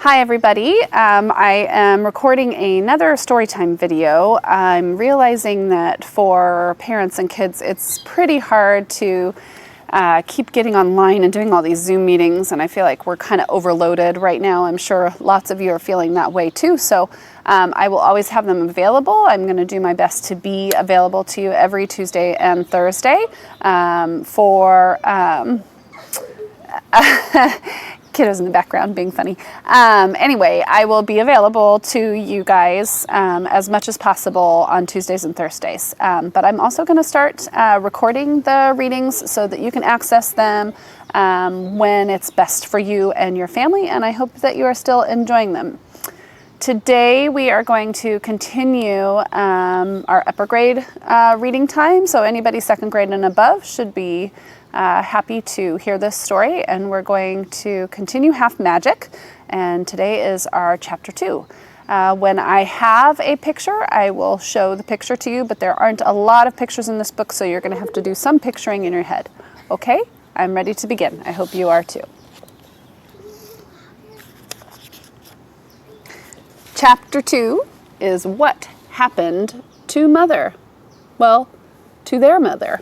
Hi everybody, I am recording another storytime video. I'm realizing that for parents and kids it's pretty hard to keep getting online and doing all these Zoom meetings, and I feel like we're kind of overloaded right now. I'm sure lots of you are feeling that way too, so I will always have them available. I'm going to do my best to be available to you every Tuesday and Thursday for kiddos in the background being funny. Anyway, I will be available to you guys as much as possible on Tuesdays and Thursdays. But I'm also going to start recording the readings so that you can access them when it's best for you and your family, and I hope that you are still enjoying them. Today we are going to continue our upper grade reading time, so anybody second grade and above should be happy to hear this story, and we're going to continue Half Magic, and today is our chapter 2. When I have a picture, I will show the picture to you, but there aren't a lot of pictures in this book, so you're going to have to do some picturing in your head. Okay? I'm ready to begin. I hope you are too. Chapter 2 is What Happened to Mother? Well, to their mother.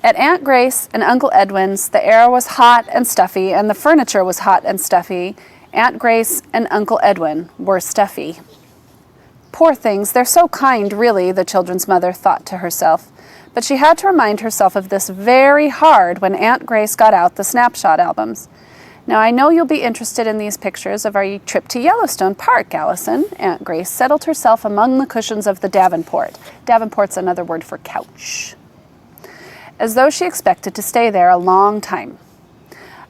At Aunt Grace and Uncle Edwin's, the air was hot and stuffy, and the furniture was hot and stuffy. Aunt Grace and Uncle Edwin were stuffy. Poor things, they're so kind, really, the children's mother thought to herself. But she had to remind herself of this very hard when Aunt Grace got out the snapshot albums. Now, I know you'll be interested in these pictures of our trip to Yellowstone Park, Allison. Aunt Grace settled herself among the cushions of the Davenport. Davenport's another word for couch, as though she expected to stay there a long time.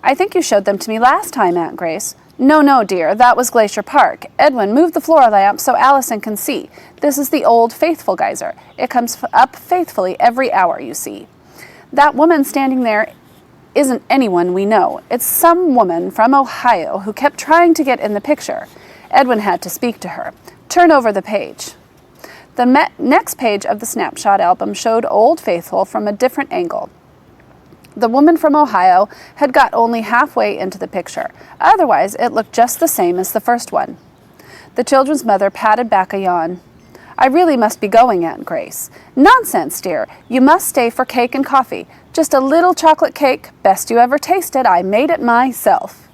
I think you showed them to me last time, Aunt Grace. No, dear, that was Glacier Park. Edwin, move the floor lamp so Allison can see. This is the old Faithful geyser. It comes up faithfully every hour, you see. That woman standing there isn't anyone we know. It's some woman from Ohio who kept trying to get in the picture. Edwin had to speak to her. Turn over the page. The next page of the snapshot album showed Old Faithful from a different angle. The woman from Ohio had got only halfway into the picture. Otherwise, it looked just the same as the first one. The children's mother patted back a yawn. I really must be going, Aunt Grace. Nonsense, dear. You must stay for cake and coffee. Just a little chocolate cake, best you ever tasted. I made it myself.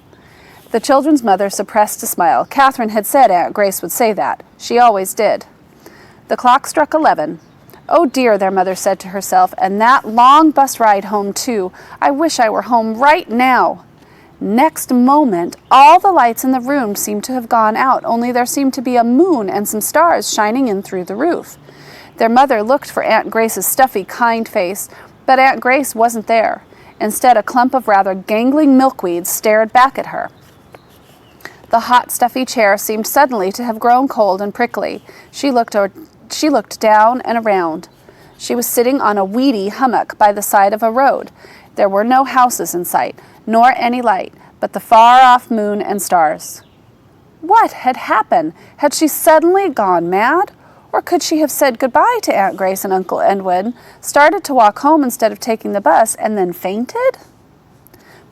The children's mother suppressed a smile. Catherine had said Aunt Grace would say that. She always did. The clock struck 11. Oh dear, their mother said to herself, and that long bus ride home too. I wish I were home right now. Next moment, all the lights in the room seemed to have gone out, only there seemed to be a moon and some stars shining in through the roof. Their mother looked for Aunt Grace's stuffy, kind face, but Aunt Grace wasn't there. Instead, a clump of rather gangling milkweeds stared back at her. The hot, stuffy chair seemed suddenly to have grown cold and prickly. She looked down and around. She was sitting on a weedy hummock by the side of a road. There were no houses in sight, nor any light, but the far-off moon and stars. What had happened? Had she suddenly gone mad? Or could she have said goodbye to Aunt Grace and Uncle Edwin, started to walk home instead of taking the bus, and then fainted?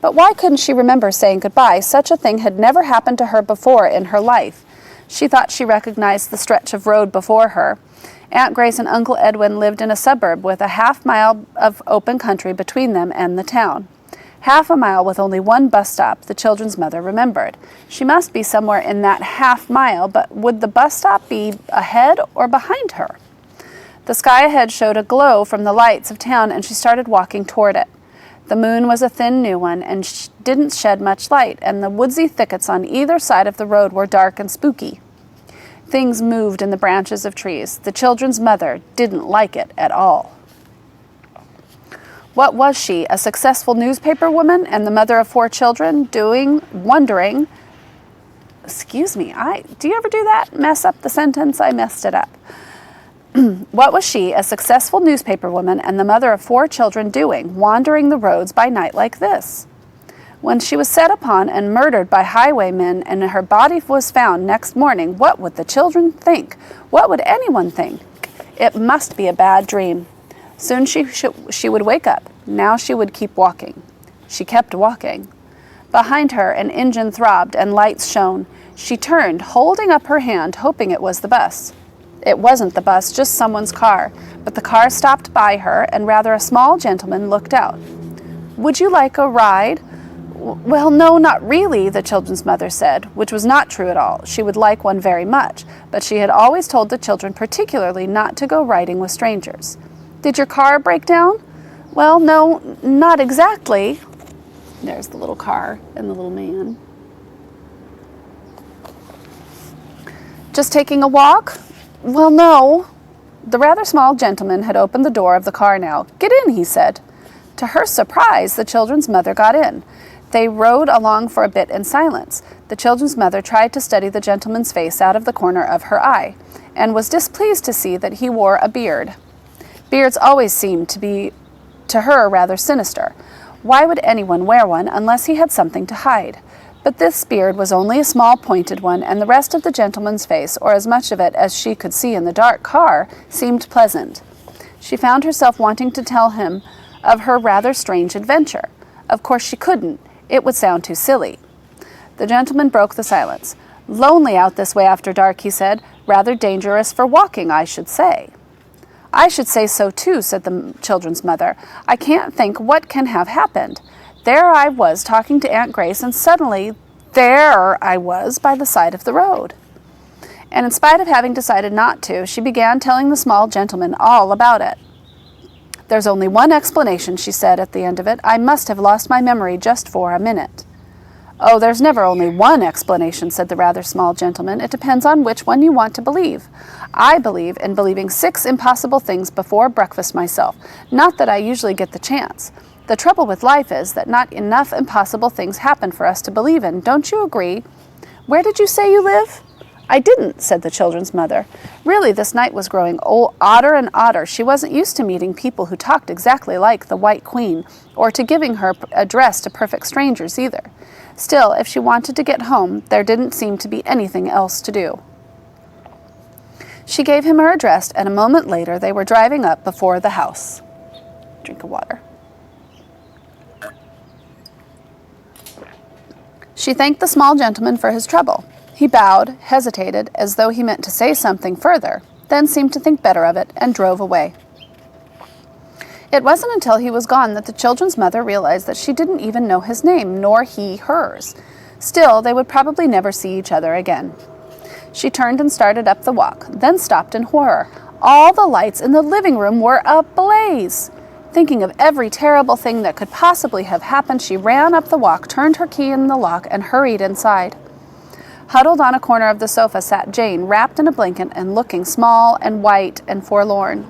But why couldn't she remember saying goodbye? Such a thing had never happened to her before in her life. She thought she recognized the stretch of road before her. Aunt Grace and Uncle Edwin lived in a suburb with a half-mile of open country between them and the town. Half a mile with only one bus stop, the children's mother remembered. She must be somewhere in that half-mile, but would the bus stop be ahead or behind her? The sky ahead showed a glow from the lights of town, and she started walking toward it. The moon was a thin new one and didn't shed much light, and the woodsy thickets on either side of the road were dark and spooky. Things moved in the branches of trees. The children's mother didn't like it at all. What was she, a successful newspaper woman and the mother of 4 children, wondering, excuse me, do you ever do that? Mess up the sentence? I messed it up. What was she, a successful newspaper woman and the mother of 4 children, doing, wandering the roads by night like this? When she was set upon and murdered by highwaymen and her body was found next morning, what would the children think? What would anyone think? It must be a bad dream. Soon she would wake up. Now she would keep walking. She kept walking. Behind her, an engine throbbed and lights shone. She turned, holding up her hand, hoping it was the bus. It wasn't the bus, just someone's car, but the car stopped by her, and rather a small gentleman looked out. "Would you like a ride?" "Well, no, not really," the children's mother said, which was not true at all. She would like one very much, but she had always told the children particularly not to go riding with strangers. "Did your car break down?" "Well, no, not exactly." There's the little car and the little man. "Just taking a walk?" "Well, no." The rather small gentleman had opened the door of the car now. "Get in," he said. To her surprise, the children's mother got in. They rode along for a bit in silence. The children's mother tried to study the gentleman's face out of the corner of her eye, and was displeased to see that he wore a beard. Beards always seemed to be, to her, rather sinister. Why would anyone wear one unless he had something to hide? But this beard was only a small pointed one, and the rest of the gentleman's face, or as much of it as she could see in the dark car, seemed pleasant. She found herself wanting to tell him of her rather strange adventure. Of course she couldn't. It would sound too silly. The gentleman broke the silence. "Lonely out this way after dark," he said. "Rather dangerous for walking, I should say." "I should say so too," said the children's mother. "I can't think what can have happened. There I was talking to Aunt Grace, and suddenly there I was by the side of the road." And in spite of having decided not to, she began telling the small gentleman all about it. "There's only one explanation," she said at the end of it. "I must have lost my memory just for a minute." "Oh, there's never only one explanation," said the rather small gentleman. "It depends on which one you want to believe. I believe in believing 6 impossible things before breakfast myself. Not that I usually get the chance. The trouble with life is that not enough impossible things happen for us to believe in. Don't you agree? Where did you say you live?" "I didn't," said the children's mother. Really, this night was growing odder and odder. She wasn't used to meeting people who talked exactly like the White Queen, or to giving her address to perfect strangers either. Still, if she wanted to get home, there didn't seem to be anything else to do. She gave him her address, and a moment later they were driving up before the house. Drink of water. She thanked the small gentleman for his trouble. He bowed, hesitated, as though he meant to say something further, then seemed to think better of it, and drove away. It wasn't until he was gone that the children's mother realized that she didn't even know his name, nor he hers. Still, they would probably never see each other again. She turned and started up the walk, then stopped in horror. All the lights in the living room were ablaze. Thinking of every terrible thing that could possibly have happened, she ran up the walk, turned her key in the lock, and hurried inside. Huddled on a corner of the sofa sat Jane, wrapped in a blanket and looking small and white and forlorn.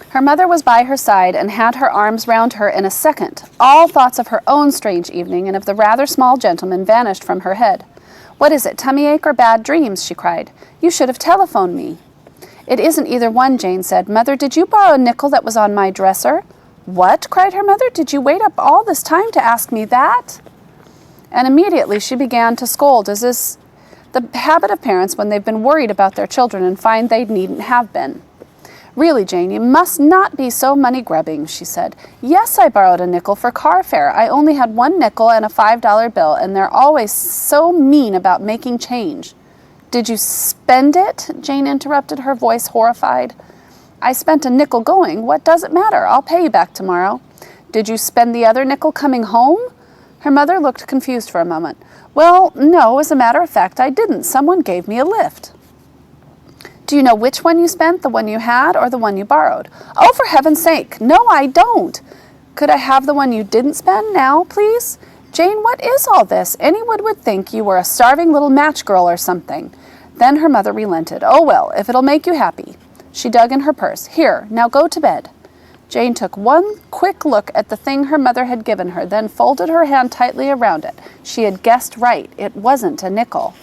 Her mother was by her side and had her arms round her in a second. All thoughts of her own strange evening and of the rather small gentleman vanished from her head. "What is it, tummy ache or bad dreams?" she cried. "You should have telephoned me." "It isn't either one," Jane said. "Mother, did you borrow a nickel that was on my dresser?" "What?" cried her mother. "Did you wait up all this time to ask me that?" And immediately she began to scold, as is the habit of parents when they've been worried about their children and find they needn't have been. "Really, Jane, you must not be so money-grubbing," she said. "Yes, I borrowed a nickel for car fare. I only had 1 nickel and a $5 bill, and they're always so mean about making change." "Did you spend it?" Jane interrupted, her voice horrified. "I spent a nickel going. What does it matter? I'll pay you back tomorrow." "Did you spend the other nickel coming home?" Her mother looked confused for a moment. "Well, no, as a matter of fact, I didn't. Someone gave me a lift." "Do you know which one you spent, the one you had or the one you borrowed?" "Oh, for heaven's sake, no, I don't." "Could I have the one you didn't spend now, please?" "Jane, what is all this? Anyone would think you were a starving little match girl or something." Then her mother relented. "Oh, well, if it'll make you happy." She dug in her purse. "Here, now go to bed." Jane took one quick look at the thing her mother had given her, then folded her hand tightly around it. She had guessed right. It wasn't a nickel.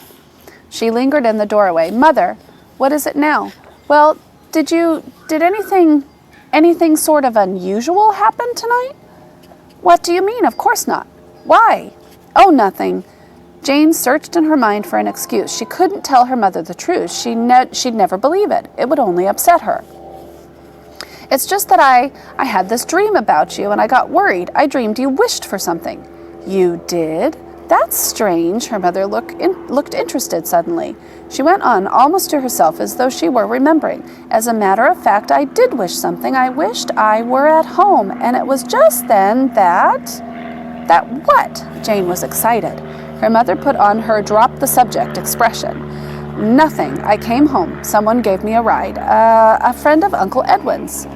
She lingered in the doorway. "Mother, what is it now?" "Well, did anything sort of unusual happen tonight?" "What do you mean? Of course not." "Why?" "Oh, nothing." Jane searched in her mind for an excuse. She couldn't tell her mother the truth. She'd never believe it. It would only upset her. It's just that I had this dream about you and I got worried. I dreamed you wished for something. You did? That's strange. Her mother looked interested suddenly. She went on almost to herself as though she were remembering. As a matter of fact, I did wish something. I wished I were at home, and it was just then that... That what? Jane was excited. Her mother put on her drop-the-subject expression. Nothing. I came home. Someone gave me a ride. A friend of Uncle Edwin's.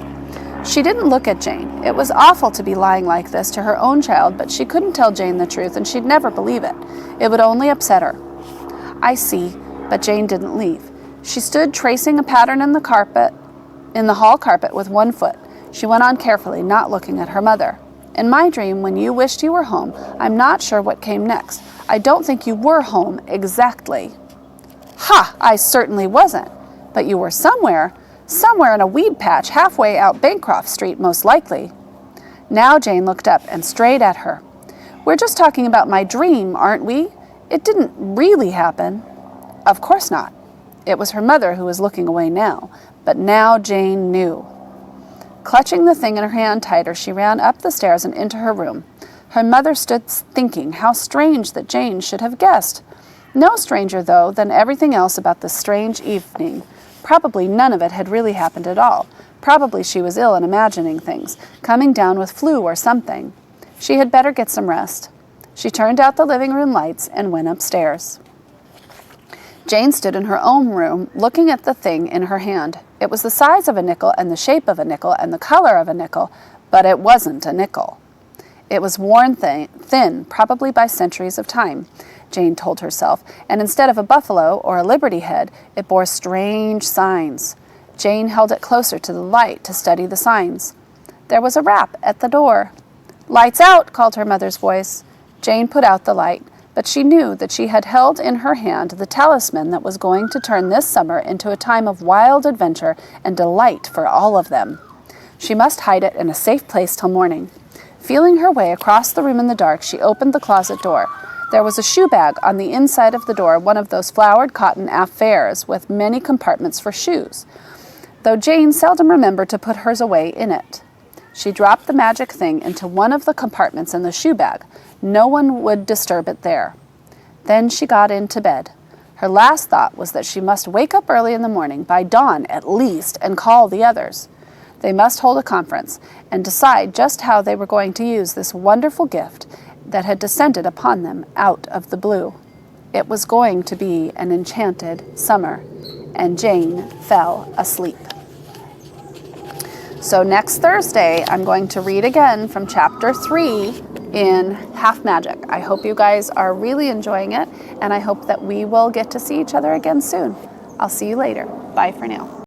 She didn't look at Jane. It was awful to be lying like this to her own child, but she couldn't tell Jane the truth, and she'd never believe it. It would only upset her. I see, but Jane didn't leave. She stood tracing a pattern in the hall carpet with one foot. She went on carefully, not looking at her mother. In my dream, when you wished you were home, I'm not sure what came next. I don't think you were home exactly. Ha! I certainly wasn't. But you were somewhere in a weed patch halfway out Bancroft Street, most likely. Now Jane looked up and straight at her. We're just talking about my dream, aren't we? It didn't really happen. Of course not. It was her mother who was looking away now, but now Jane knew. Clutching the thing in her hand tighter, she ran up the stairs and into her room. Her mother stood thinking how strange that Jane should have guessed. No stranger, though, than everything else about this strange evening. Probably none of it had really happened at all. Probably she was ill and imagining things, coming down with flu or something. She had better get some rest. She turned out the living room lights and went upstairs. Jane stood in her own room, looking at the thing in her hand. It was the size of a nickel and the shape of a nickel and the color of a nickel, but it wasn't a nickel. It was worn thin, probably by centuries of time, Jane told herself, and instead of a buffalo or a liberty head, it bore strange signs. Jane held it closer to the light to study the signs. There was a rap at the door. "Lights out!" called her mother's voice. Jane put out the light, but she knew that she had held in her hand the talisman that was going to turn this summer into a time of wild adventure and delight for all of them. She must hide it in a safe place till morning. Feeling her way across the room in the dark, she opened the closet door. There was a shoe bag on the inside of the door, one of those flowered cotton affairs with many compartments for shoes, though Jane seldom remembered to put hers away in it. She dropped the magic thing into one of the compartments in the shoe bag. No one would disturb it there. Then she got into bed. Her last thought was that she must wake up early in the morning, by dawn at least, and call the others. They must hold a conference and decide just how they were going to use this wonderful gift that had descended upon them out of the blue. It was going to be an enchanted summer, and Jane fell asleep. So next Thursday, I'm going to read again from chapter 3 in Half Magic. I hope you guys are really enjoying it, and I hope that we will get to see each other again soon. I'll see you later. Bye for now.